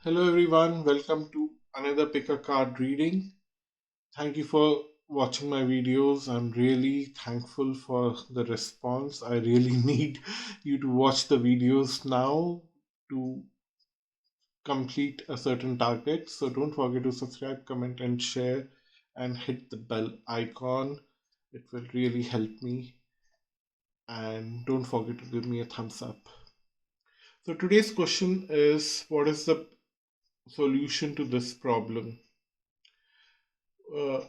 Hello everyone, welcome to another pick a card reading. Thank you for watching my videos. I'm really thankful for the response. I really need you to watch the videos now to complete a certain target. So don't forget to subscribe, comment, and share, and hit the bell icon. It will really help me. And don't forget to give me a thumbs up. So today's question is, what is the solution to this problem? Uh,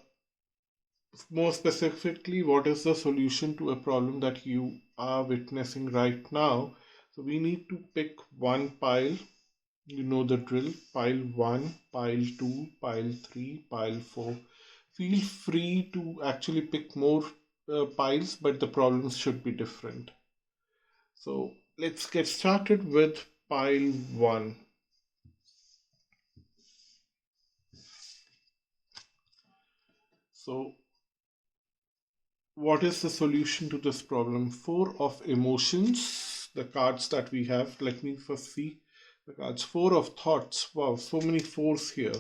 More specifically, what is the solution to a problem that you are witnessing right now? So we need to pick one pile. You know the drill. Pile 1, pile 2, pile 3, pile 4. Feel free to actually pick more piles, but the problems should be different. So let's get started with pile 1. So what is the solution to this problem? Four of emotions, the cards that we have. Let me first see the cards. Four of thoughts. Wow, so many fours here.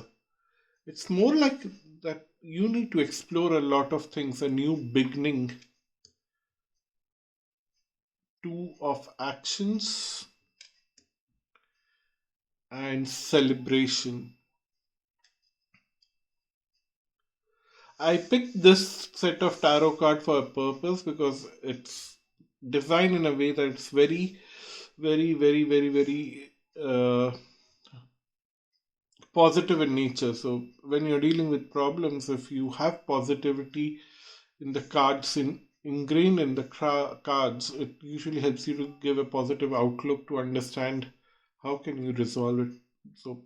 It's more like that you need to explore a lot of things, a new beginning. Two of actions and celebration. I picked this set of tarot card for a purpose because it's designed in a way that it's very uh, positive in nature. So when you're dealing with problems, if you have positivity in the cards ingrained in the cards, it usually helps you to give a positive outlook to understand how can you resolve it. So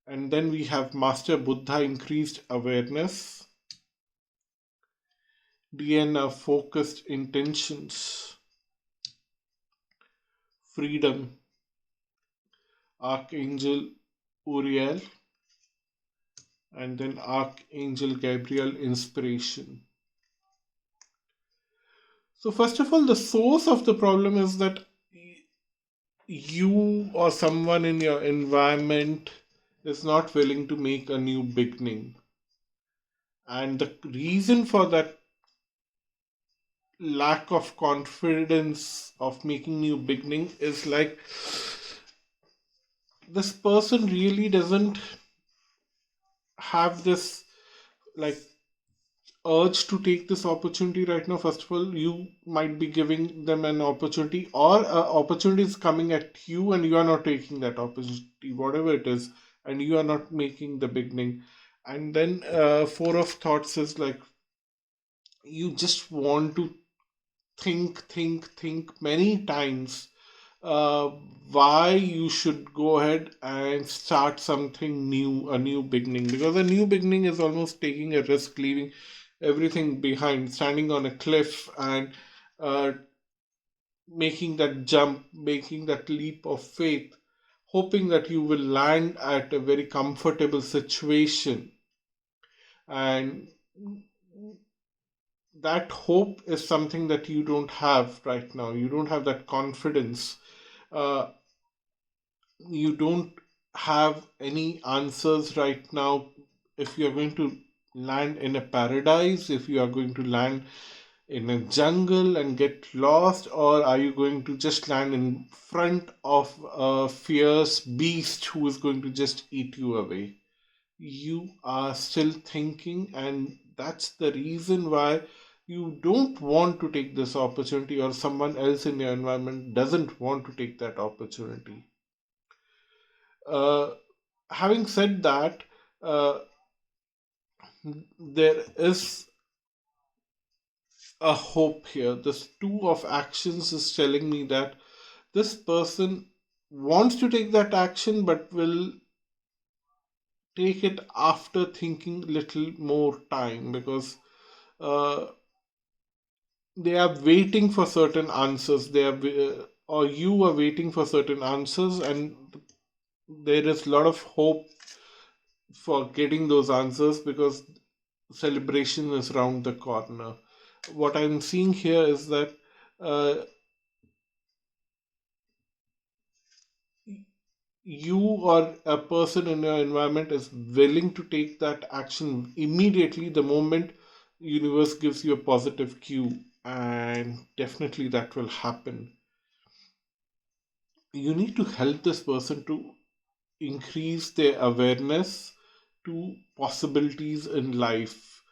and then we have Master Buddha, increased awareness, Dhyana, focused intentions, freedom, Archangel Uriel, and then Archangel Gabriel, inspiration. So, first of all, the source of the problem is that you or someone in your environment is not willing to make a new beginning. And the reason for that lack of confidence of making new beginning is like this person really doesn't have this like urge to take this opportunity right now. First of all, you might be giving them an opportunity, or opportunity is coming at you and you are not taking that opportunity, whatever it is, and you are not making the beginning. And then four of thoughts is like you just want to think many times uh, why you should go ahead and start something new, a new beginning. Because a new beginning is almost taking a risk, leaving everything behind, standing on a cliff and uh, making that jump, making that leap of faith, hoping that you will land at a very comfortable situation. And that hope is something that you don't have right now. You don't have that confidence. Uh, you don't have any answers right now if you are going to land in a paradise, if you are going to land in a jungle and get lost, or are you going to just land in front of a fierce beast who is going to just eat you away? You are still thinking, and that's the reason why you don't want to take this opportunity, or someone else in your environment doesn't want to take that opportunity. uh, Having said that, uh, there is a hope here. This two of actions is telling me that this person wants to take that action but will take it after thinking little more time, because uh, they are waiting for certain answers. They are or you are waiting for certain answers, and there is a lot of hope for getting those answers because celebration is around the corner. What I'm seeing here is that uh, you or a person in your environment is willing to take that action immediately the moment universe gives you a positive cue, and definitely that will happen. You need to help this person to increase their awareness to possibilities in life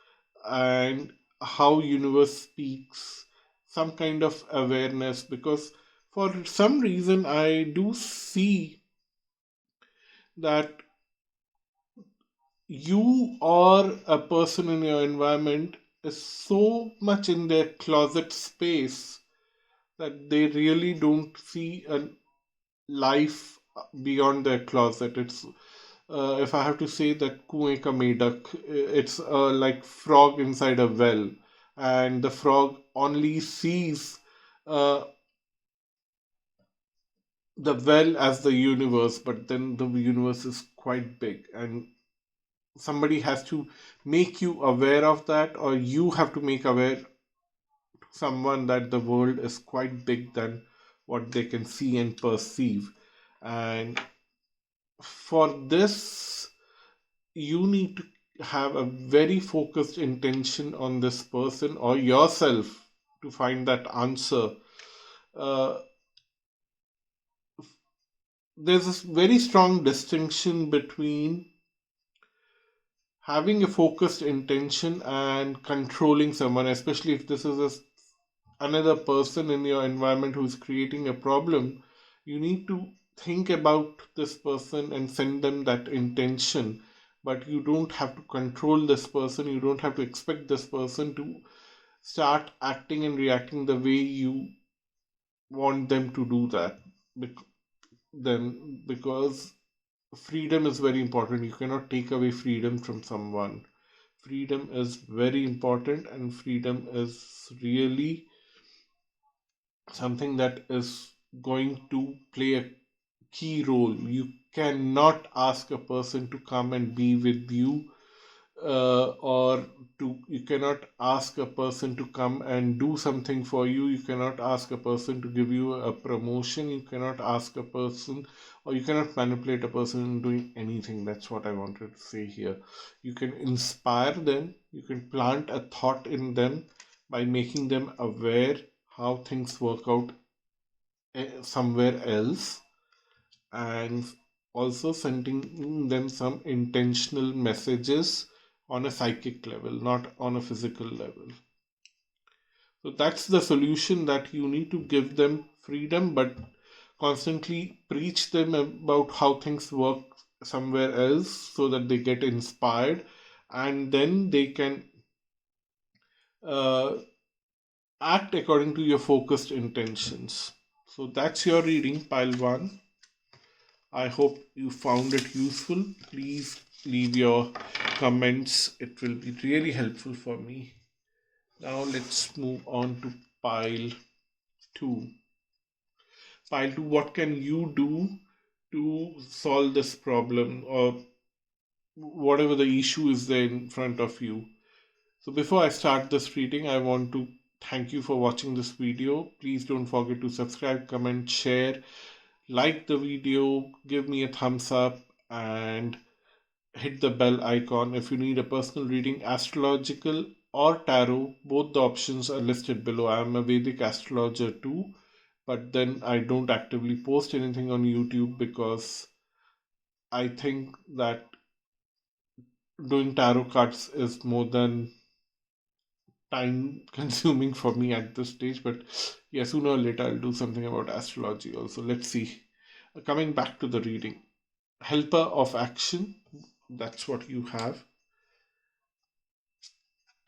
and how universe speaks, some kind of awareness, because for some reason I do see that you or a person in your environment is so much in their closet space that they really don't see a life beyond their closet. It's if I have to say that kuएं का मेढक, it's like frog inside a well, and the frog only sees uh, the well as the universe, but then the universe is quite big, and somebody has to make you aware of that, or you have to make aware to someone that the world is quite big than what they can see and perceive. And for this, you need to have a very focused intention on this person or yourself to find that answer. Uh, there's this very strong distinction between having a focused intention and controlling someone, especially if this is another person in your environment who's creating a problem. You need to think about this person and send them that intention, but you don't have to control this person. You don't have to expect this person to start acting and reacting the way you want them to do that. Because freedom is very important. You cannot take away freedom from someone. Freedom is very important, and freedom is really something that is going to play a key role. You cannot ask a person to come and be with you, or you cannot ask a person to come and do something for you. You cannot ask a person to give you a promotion. You cannot ask a person, or you cannot manipulate a person in doing anything. That's what I wanted to say here. You can inspire them, you can plant a thought in them by making them aware how things work out somewhere else, and also sending them some intentional messages on a psychic level, not on a physical level. So that's the solution, that you need to give them freedom, but constantly preach them about how things work somewhere else so that they get inspired, and then they can uh, act according to your focused intentions. So that's your reading, pile one. I hope you found it useful. Please leave your comments, it will be really helpful for me. Now let's move on to pile 2. Pile 2, what can you do to solve this problem, or whatever the issue is there in front of you? So before I start this reading, I want to thank you for watching this video. Please don't forget to subscribe, comment, share, like the video, give me a thumbs up, and hit the bell icon. If you need a personal reading, astrological or tarot, both the options are listed below. I am a Vedic astrologer too, but then I don't actively post anything on YouTube because I think that doing tarot cards is more than time consuming for me at this stage. But yeah, sooner or later I'll do something about astrology also. Let's see. Coming back to the reading, helper of action, that's what you have.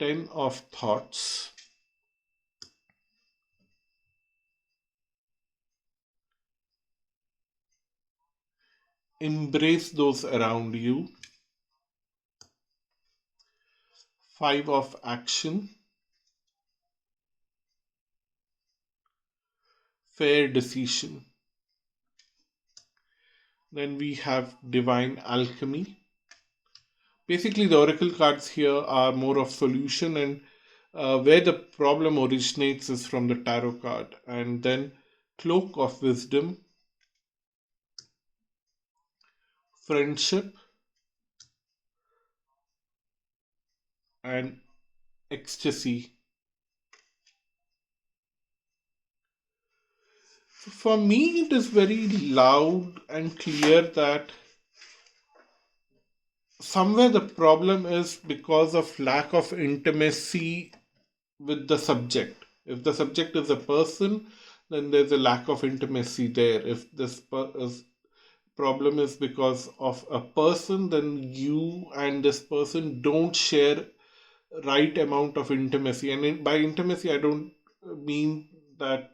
10 of thoughts, embrace those around you. 5 of action, fair decision. Then we have divine alchemy. Basically, the oracle cards here are more of solution, and where the problem originates is from the tarot card. And then cloak of wisdom, friendship, and ecstasy. For me, it is very loud and clear that somewhere the problem is because of lack of intimacy with the subject. If the subject is a person, then there's a lack of intimacy there. If this problem is because of a person, then you and this person don't share right amount of intimacy. And by intimacy, I don't mean that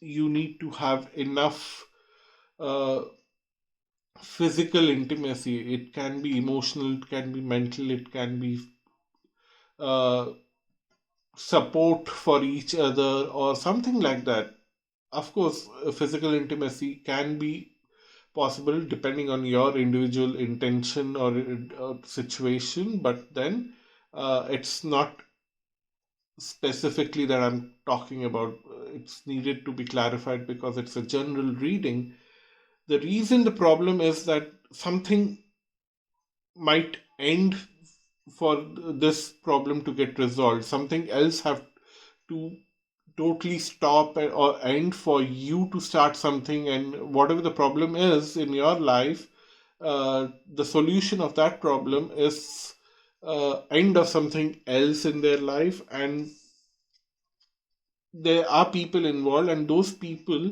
you need to have enough uh, physical intimacy. It can be emotional, it can be mental, it can be uh, support for each other or something like that. Of course, physical intimacy can be possible depending on your individual intention or situation, but then it's not specifically that I'm talking about. It's needed to be clarified because it's a general reading. The reason the problem is that something might end for this problem to get resolved. Something else have to totally stop or end for you to start something, and whatever the problem is in your life, the solution of that problem is end of something else in their life, and there are people involved, and those people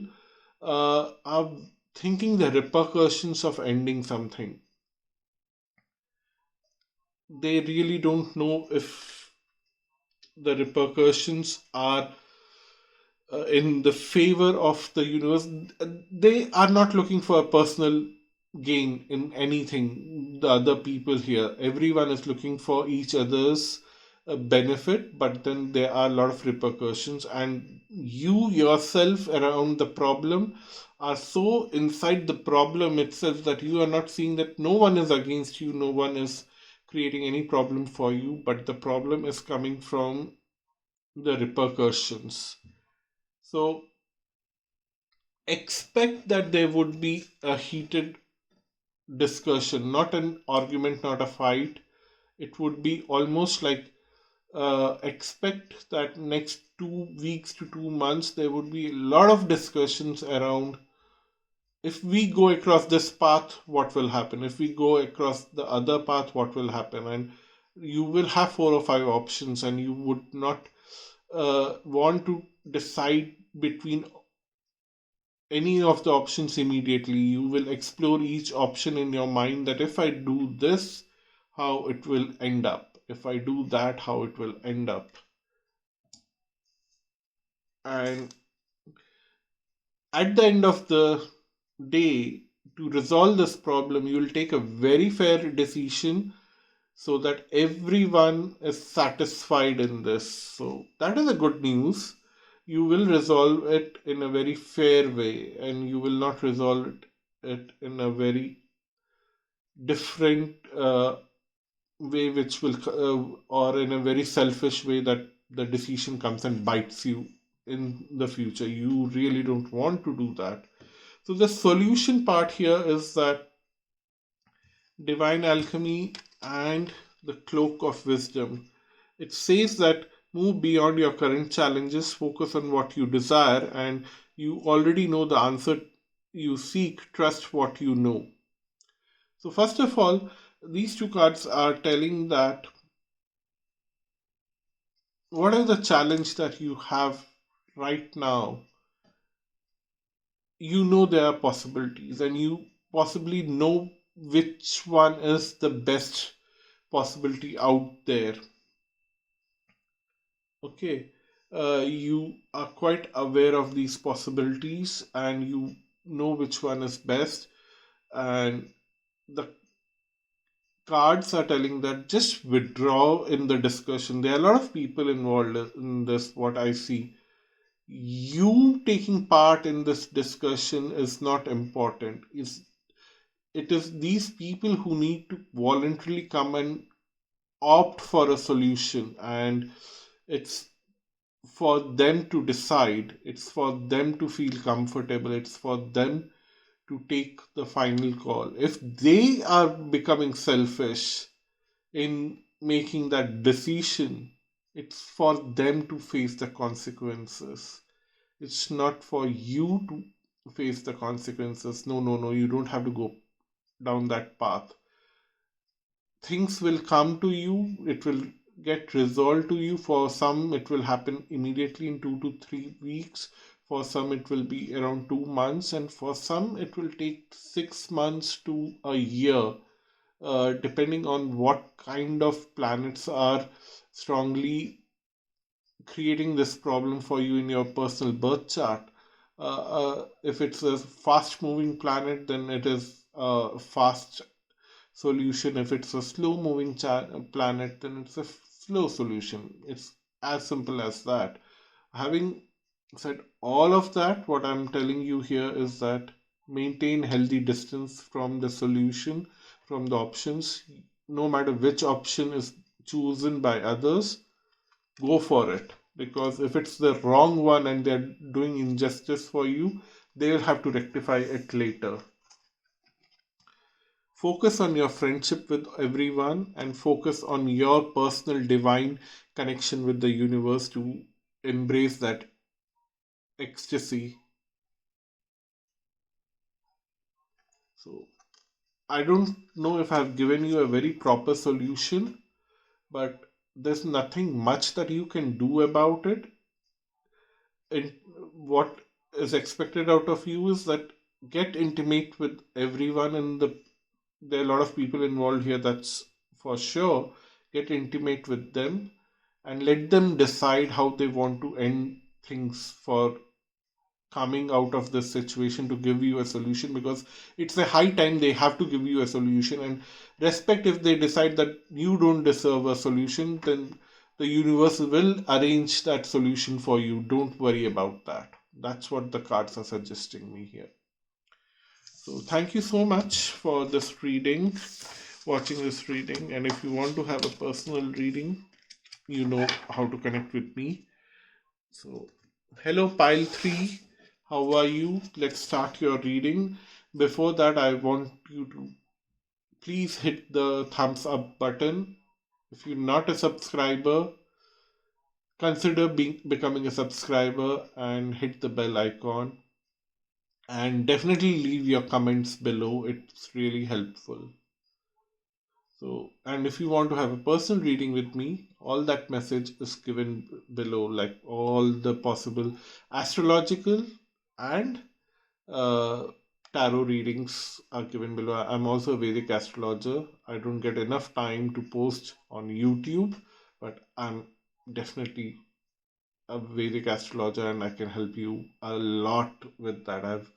are thinking the repercussions of ending something. They really don't know if the repercussions are in the favor of the universe. They are not looking for a personal gain in anything. The other people here, everyone is looking for each other's benefit, but then there are a lot of repercussions, and you yourself around the problem are so inside the problem itself that you are not seeing that no one is against you, no one is creating any problem for you, but the problem is coming from the repercussions. So expect that there would be a heated discussion, not an argument, not a fight. It would be almost like expect that next 2 weeks to 2 months there would be a lot of discussions around if we go across this path, what will happen? If we go across the other path, what will happen? And you will have 4 or 5 options, and you would not want to decide between any of the options immediately. You will explore each option in your mind that if I do this, how it will end up. If I do that, how it will end up. And at the end of the day, to resolve this problem, you will take a very fair decision so that everyone is satisfied in this. So that is a good news. You will resolve it in a very fair way, and you will not resolve it in a very different way, which will, or in a very selfish way that the decision comes and bites you in the future. You really don't want to do that. So, the solution part here is that divine alchemy and the cloak of wisdom. It says that move beyond your current challenges, focus on what you desire, and you already know the answer you seek. Trust what you know. So, first of all, these two cards are telling that whatever the challenge that you have right now, you know there are possibilities, and you possibly know which one is the best possibility out there. Okay, you are quite aware of these possibilities, and you know which one is best. And the cards are telling that just withdraw in the discussion. There are a lot of people involved in this, what I see. You taking part in this discussion is not important. It is these people who need to voluntarily come and opt for a solution, and it's for them to decide, it's for them to feel comfortable, it's for them to take the final call. If they are becoming selfish in making that decision, it's for them to face the consequences. It's not for you to face the consequences. No, no, no, you don't have to go down that path. Things will come to you, it will get resolved to you. For some, it will happen immediately in 2 to 3 weeks. For some, it will be around 2 months, and for some, it will take 6 months to a year, depending on what kind of planets are strongly creating this problem for you in your personal birth chart. If it's a fast moving planet, then it is a fast solution. If it's a slow moving planet, then it's a slow solution. It's as simple as that. Having said all of that, what I'm telling you here is that maintain healthy distance from the solution, from the options. No matter which option is chosen by others, go for it. Because if it's the wrong one and they're doing injustice for you, they'll have to rectify it later. Focus on your friendship with everyone and focus on your personal divine connection with the universe to embrace that ecstasy. So, I don't know if I've given you a very proper solution, but there's nothing much that you can do about it. And what is expected out of you is that get intimate with everyone, and there are a lot of people involved here, that's for sure. Get intimate with them and let them decide how they want to end things for coming out of this situation to give you a solution, because it's a high time they have to give you a solution. And respect, if they decide that you don't deserve a solution, then the universe will arrange that solution for you. Don't worry about that. That's what the cards are suggesting me here. So thank you so much for this reading, watching this reading. And if you want to have a personal reading, you know how to connect with me. So, hello, pile 3. How are you? Let's start your reading. Before that, I want you to please hit the thumbs up button. If you're not a subscriber, consider becoming a subscriber and hit the bell icon. And definitely leave your comments below, it's really helpful. So, and if you want to have a personal reading with me, all that message is given below, like all the possible astrological and uh, tarot readings are given below. I'm also a Vedic astrologer. I don't get enough time to post on YouTube, but I'm definitely a Vedic astrologer and I can help you a lot with that. I've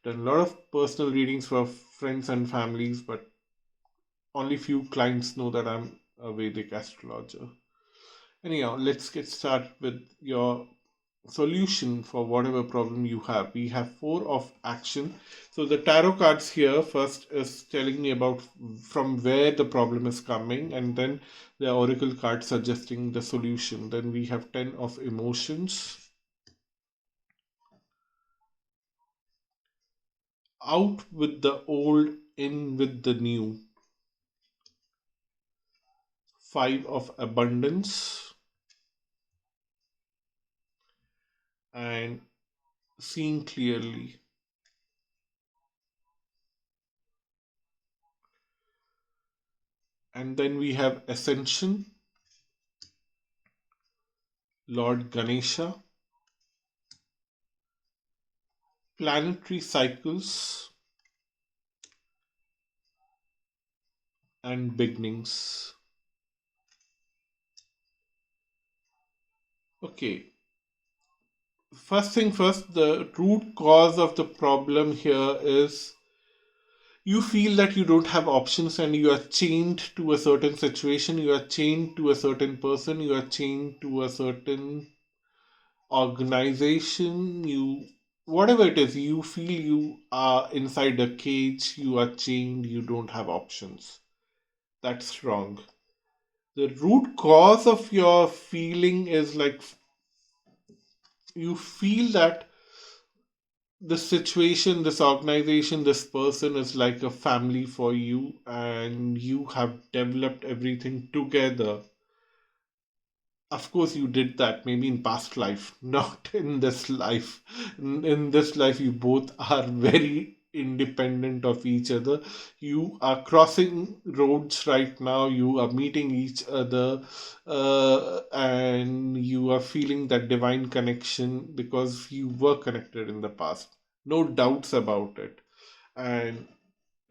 done a lot of personal readings for friends and families, but only few clients know that I'm a Vedic astrologer. Anyhow, let's get started with your solution for whatever problem you have. We have 4 of action. So the tarot cards here first is telling me about from where the problem is coming, and then the oracle card suggesting the solution. Then we have 10 of emotions. Out with the old, in with the new. 5 of abundance and seeing clearly. And then we have ascension, Lord Ganesha, planetary cycles, and beginnings. Okay, first thing first, the root cause of the problem here is you feel that you don't have options and you are chained to a certain situation, you are chained to a certain person, you are chained to a certain organization, you whatever it is, you feel you are inside a cage, you are chained, you don't have options. That's wrong. The root cause of your feeling is like you feel that this situation, this organization, this person is like a family for you, and you have developed everything together. Of course, you did that maybe in past life, not in this life. In this life, you both are very independent of each other. You are crossing roads right now, you are meeting each other, and you are feeling that divine connection because you were connected in the past. No doubts about it. And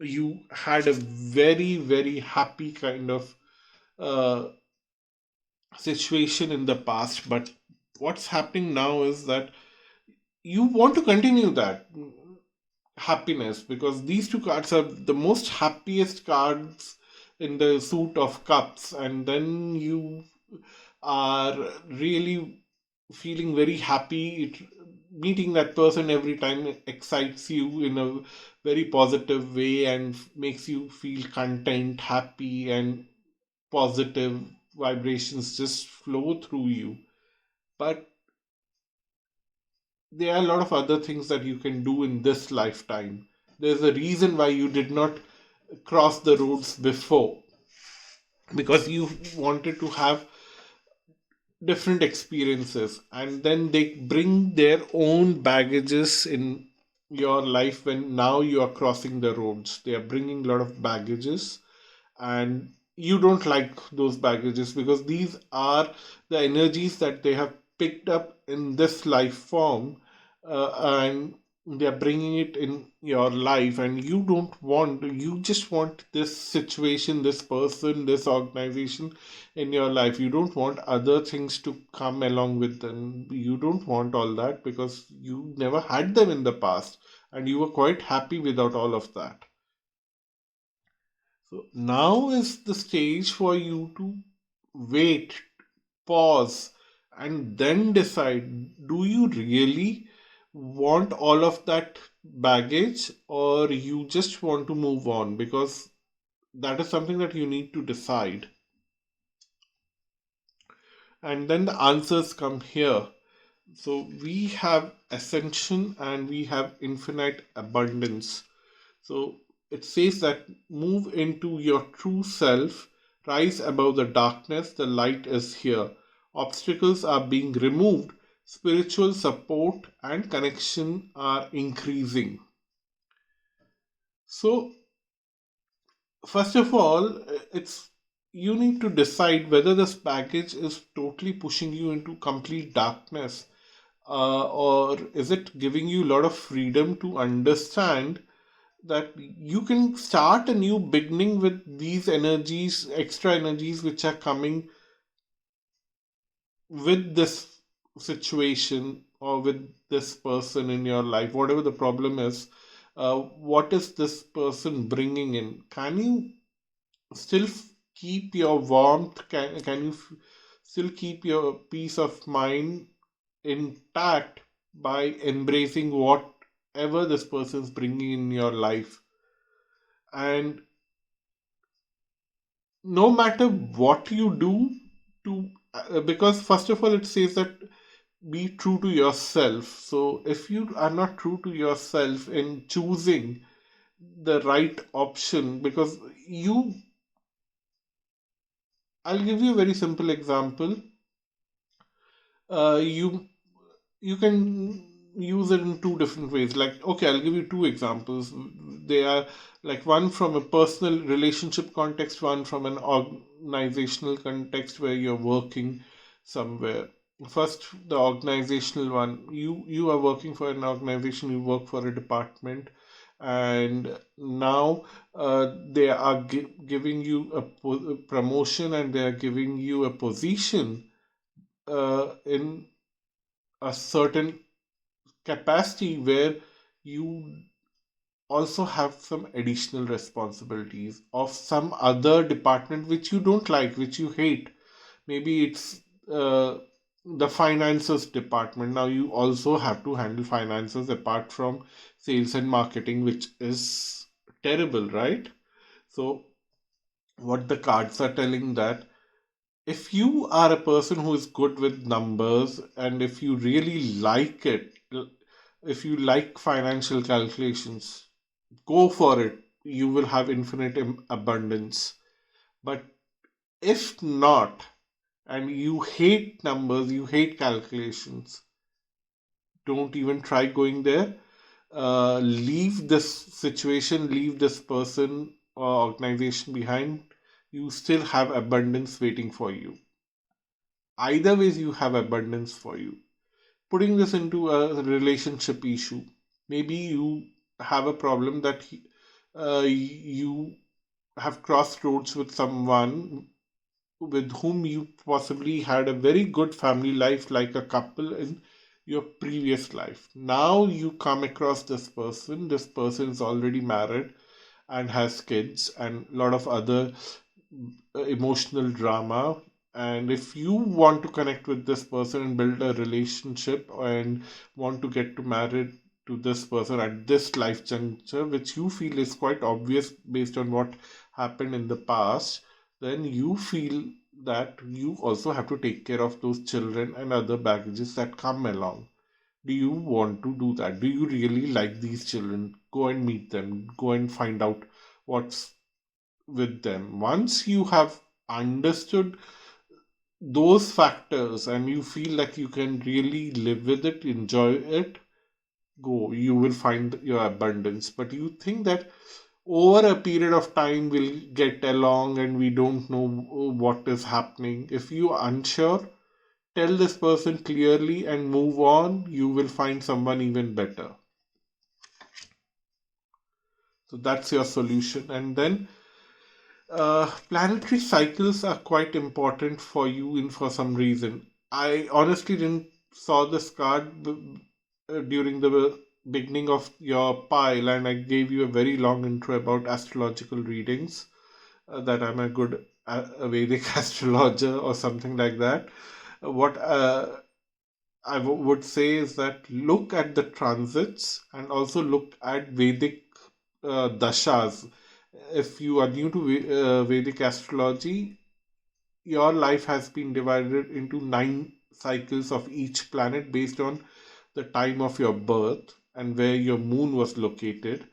you had a very, very happy kind of uh, situation in the past, but what's happening now is that you want to continue that happiness, because these two cards are the most happiest cards in the suit of cups, and then you are really feeling very happy. Meeting that person every time excites you in a very positive way and makes you feel content, happy, and positive vibrations just flow through you. But there are a lot of other things that you can do in this lifetime. There's a reason why you did not cross the roads before, because you wanted to have different experiences, and then they bring their own baggages in your life. When now you are crossing the roads, they are bringing a lot of baggages, and you don't like those baggages because these are the energies that they have picked up in this life form, and they are bringing it in your life, and you just want this situation, this person, this organization in your life. You don't want other things to come along with them. You don't want all that because you never had them in the past, and you were quite happy without all of that. So now is the stage for you to wait, pause, and then decide, do you really want all of that baggage, or you just want to move on? Because that is something that you need to decide. And then the answers come here. So we have ascension and we have infinite abundance. So it says that move into your true self, rise above the darkness, the light is here. Obstacles are being removed, spiritual support and connection are increasing. So, first of all, it's you need to decide whether this package is totally pushing you into complete darkness, or is it giving you a lot of freedom to understand that you can start a new beginning with these energies, extra energies which are coming with this situation or with this person in your life, whatever the problem is. What is this person bringing in? Can you still keep your warmth? Can you still keep your peace of mind intact by embracing whatever this person is bringing in your life? And no matter what you do to because first of all it says that be true to yourself. So if you are not true to yourself in choosing the right option, because you I'll give you a very simple example. You can use it in two different ways. Like, okay, I'll give you two examples. They are like one from a personal relationship context, one from an organizational context where you're working somewhere. First, the organizational one. You are working for an organization, you work for a department, and now they are giving you a promotion, and they are giving you a position in a certain capacity where you also have some additional responsibilities of some other department which you don't like, which you hate. Maybe it's the finances department. Now you also have to handle finances apart from sales and marketing, which is terrible, right? So what the cards are telling that if you are a person who is good with numbers, and if you really like it, If you like financial calculations, go for it. You will have infinite abundance. But if not, and you hate numbers, you hate calculations, don't even try going there. Leave this situation, leave this person or organization behind. You still have abundance waiting for you. Either ways, you have abundance for you. Putting this into a relationship issue, maybe you have a problem that you have crossed roads with someone with whom you possibly had a very good family life, like a couple in your previous life. Now you come across this person is already married and has kids and a lot of other emotional drama. And if you want to connect with this person and build a relationship and want to get to married to this person at this life juncture, which you feel is quite obvious based on what happened in the past, then you feel that you also have to take care of those children and other baggages that come along. Do you want to do that? Do you really like these children? Go and meet them, go and find out what's with them. Once you have understood those factors and you feel like you can really live with it, enjoy it, go. You will find your abundance. But you think that over a period of time we'll get along and we don't know what is happening. If you are unsure, tell this person clearly and move on. You will find someone even better. So that's your solution. And then planetary cycles are quite important for you in for some reason. I honestly didn't saw this card during the beginning of your pile, and I gave you a very long intro about astrological readings. That I'm a good a Vedic astrologer or something like that. What would say is that look at the transits and also look at Vedic dashas. If you are new to Vedic astrology, your life has been divided into 9 cycles of each planet based on the time of your birth and where your moon was located.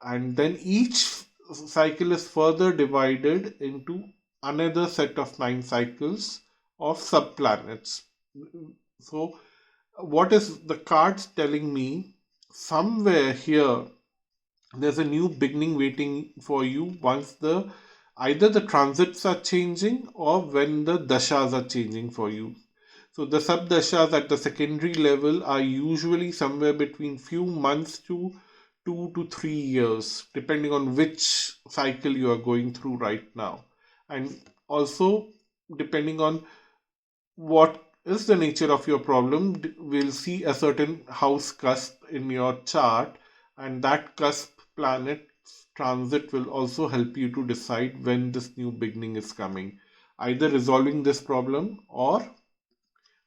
And then each cycle is further divided into another set of 9 cycles of subplanets. So, what is the cards telling me? Somewhere here there's a new beginning waiting for you once the either the transits are changing or when the dashas are changing for you. So the sub dashas at the secondary level are usually somewhere between few months to 2 to 3 years, depending on which cycle you are going through right now, and also depending on what is the nature of your problem. We'll see a certain house cusp in your chart, and that cusp planet transit will also help you to decide when this new beginning is coming, either resolving this problem or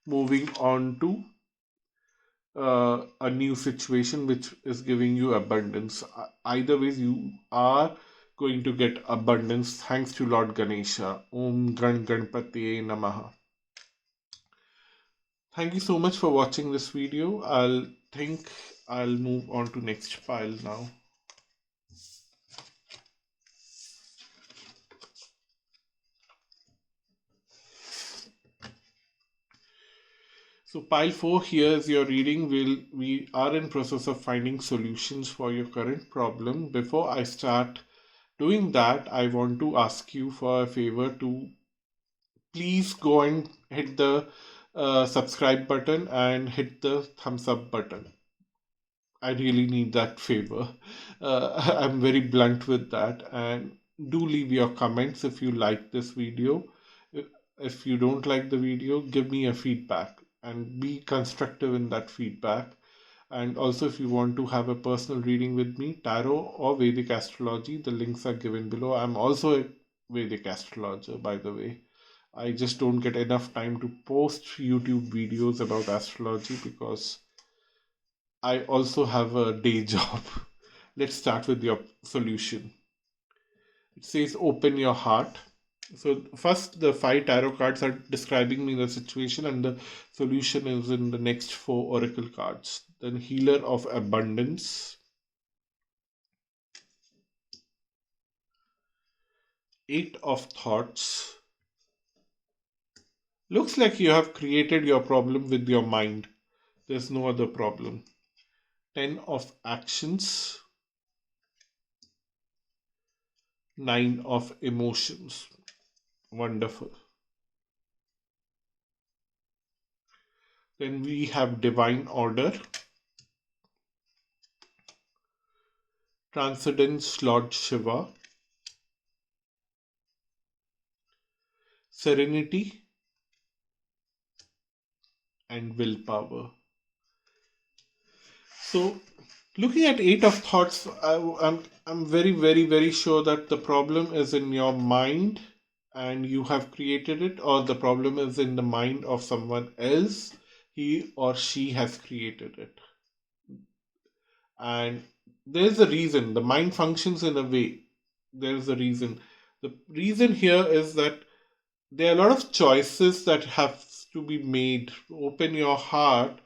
moving on to a new situation which is giving you abundance. Either ways, you are going to get abundance thanks to Lord Ganesha. Om Gan Ganpati Namaha. Thank you so much for watching this video. I'll move on to next pile now. So pile 4, here is your reading. We are in process of finding solutions for your current problem. Before I start doing that, I want to ask you for a favor to please go and hit the subscribe button and hit the thumbs up button. I really need that favor. I'm very blunt with that. And do leave your comments if you like this video. If you don't like the video, give me a feedback and be constructive in that feedback. And also, if you want to have a personal reading with me, tarot or Vedic astrology, the links are given below. I'm also a Vedic astrologer, by the way. I just don't get enough time to post YouTube videos about astrology because I also have a day job. Let's start with your solution. It says open your heart. So first the 5 tarot cards are describing me the situation and the solution is in the next 4 oracle cards. then healer of abundance, eight of thoughts. Looks like you have created your problem with your mind. There's no other problem. 10 of actions, 9 of emotions. Wonderful. Then we have divine order, transcendence Lord Shiva, serenity, and willpower. So, looking at eight of thoughts, I'm very, very, very sure that the problem is in your mind and you have created it, or the problem is in the mind of someone else. He or she has created it. And there's a reason. The mind functions in a way. There's a reason. The reason here is that there are a lot of choices that have to be made. Open your heart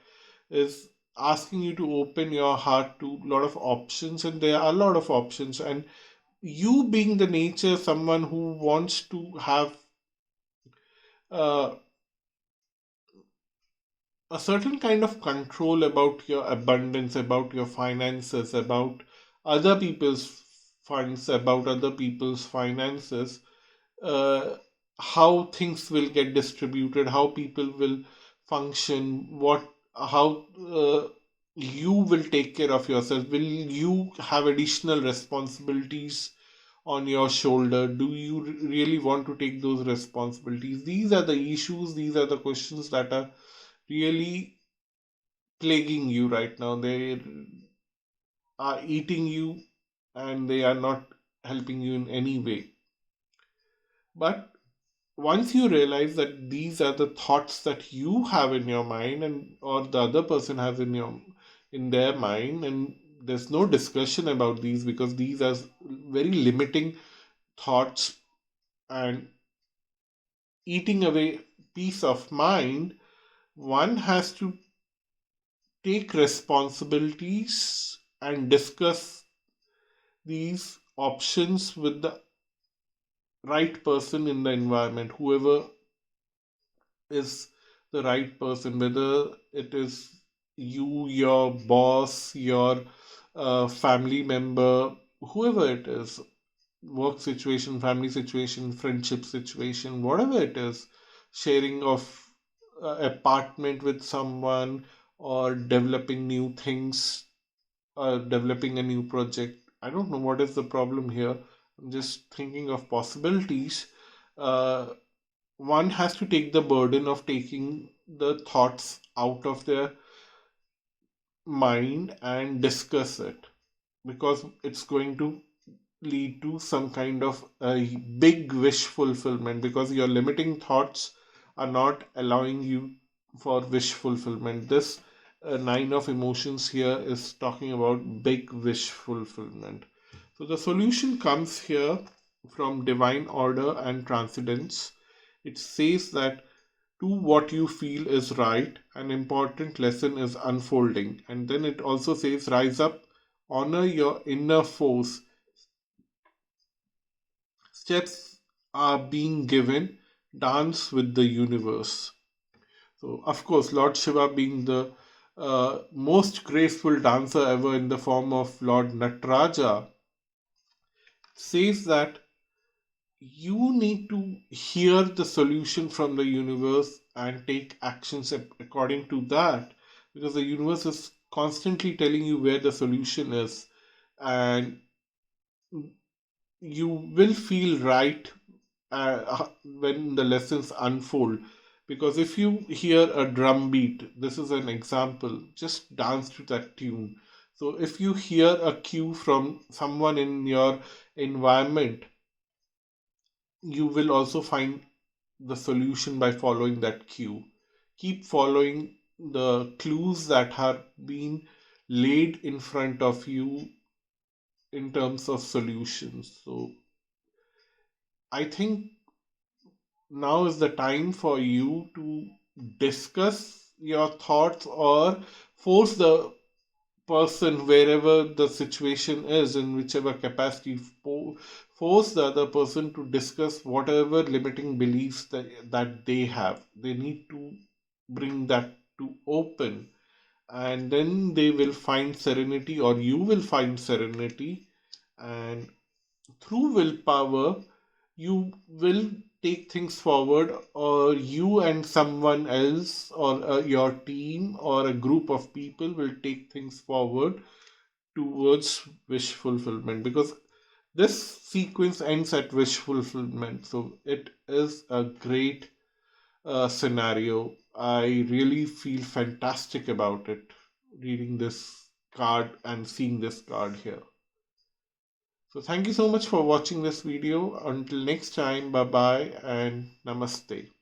is asking you to open your heart to a lot of options, and there are a lot of options. And you, being the nature, someone who wants to have uh, a certain kind of control about your abundance, about your finances, about other people's funds, about other people's finances, uh, how things will get distributed, how people will function, how you will take care of yourself. Will you have additional responsibilities on your shoulder? Do you really want to take those responsibilities? These are the issues, these are the questions that are really plaguing you right now. They are eating you and they are not helping you in any way. But once you realize that these are the thoughts that you have in your mind, and or the other person has in their mind, and there's no discussion about these because these are very limiting thoughts and eating away peace of mind, one has to take responsibilities and discuss these options with the right person in the environment, whoever is the right person, whether it is you, your boss, your family member, whoever it is, work situation, family situation, friendship situation, whatever it is, sharing of apartment with someone, or developing new things, developing a new project. I don't know what is the problem here. I'm just thinking of possibilities. Uh, One has to take the burden of taking the thoughts out of their mind and discuss it, because it's going to lead to some kind of a big wish fulfillment, because your limiting thoughts are not allowing you for wish fulfillment. This nine of emotions here is talking about big wish fulfillment. So the solution comes here from divine order and transcendence. It says that do what you feel is right, an important lesson is unfolding. And then it also says rise up, honor your inner force, steps are being given, dance with the universe. So, of course, Lord Shiva being the most graceful dancer ever in the form of Lord Nataraja, says that you need to hear the solution from the universe and take actions according to that, because the universe is constantly telling you where the solution is, and you will feel right when the lessons unfold. Because if you hear a drum beat, this is an example, just dance to that tune. So if you hear a cue from someone in your environment, you will also find the solution by following that cue. Keep following the clues that have been laid in front of you in terms of solutions. So I think now is the time for you to discuss your thoughts, or force the person, wherever the situation is, in whichever capacity, force the other person to discuss whatever limiting beliefs that they have. They need to bring that to open, and then they will find serenity, or you will find serenity, and through willpower you will take things forward, or you and someone else, or your team or a group of people will take things forward towards wish fulfillment, because this sequence ends at wish fulfillment. So it is a great scenario. I really feel fantastic about it, reading this card and seeing this card here. So thank you so much for watching this video. Until next time, bye bye and namaste.